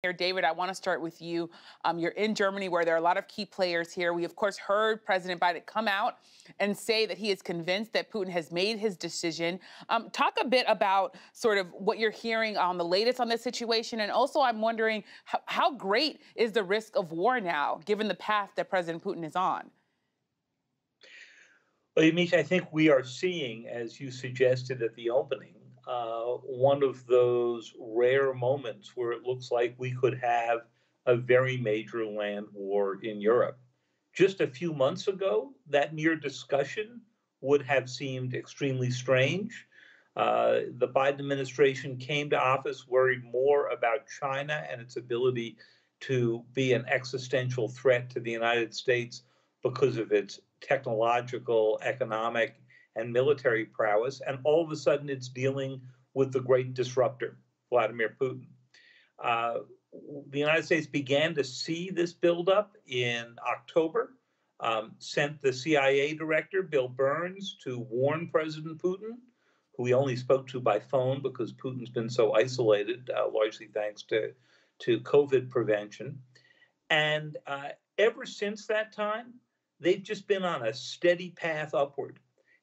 Here, David, I want to start with you. You're in Germany, where there are a lot of key players here. We, of course, heard President Biden come out and say that he is convinced that Putin has made his decision. Talk a bit about sort of what you're hearing on the latest on this situation. And also, I'm wondering how great is the risk of war now, given the path that President Putin is on? Well, Yamiche, I think we are seeing, as you suggested at the opening, one of those rare moments where it looks like we could have a very major land war in Europe. Just a few months ago, that mere discussion would have seemed extremely strange. The Biden administration came to office worried more about China and its ability to be an existential threat to the United States because of its technological, economic, and military prowess. And all of a sudden, it's dealing with the great disruptor, Vladimir Putin. Uh, the United States began to see this buildup in October, sent the CIA director, Bill Burns, to warn President Putin, who he only spoke to by phone because Putin's been so isolated, largely thanks to COVID prevention. And ever since that time, they've just been on a steady path upward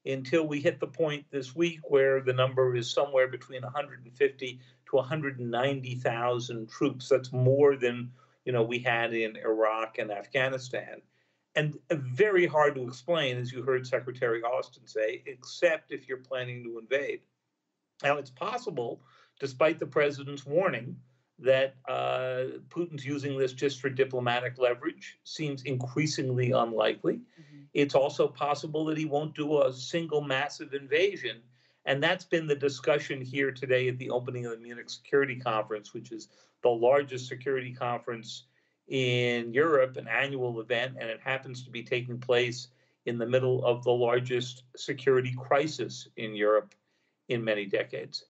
until we hit the point this week where the number is somewhere between 150 to 190,000 troops. That's more than we had in Iraq and Afghanistan. And very hard to explain, as you heard Secretary Austin say, except if you're planning to invade. Now, it's possible, despite the president's warning, that Putin's using this just for diplomatic leverage. Seems increasingly unlikely. Mm-hmm. It's also possible that he won't do a single massive invasion. And that's been the discussion here today at the opening of the Munich Security Conference, which is the largest security conference in Europe, an annual event, and it happens to be taking place in the middle of the largest security crisis in Europe in many decades.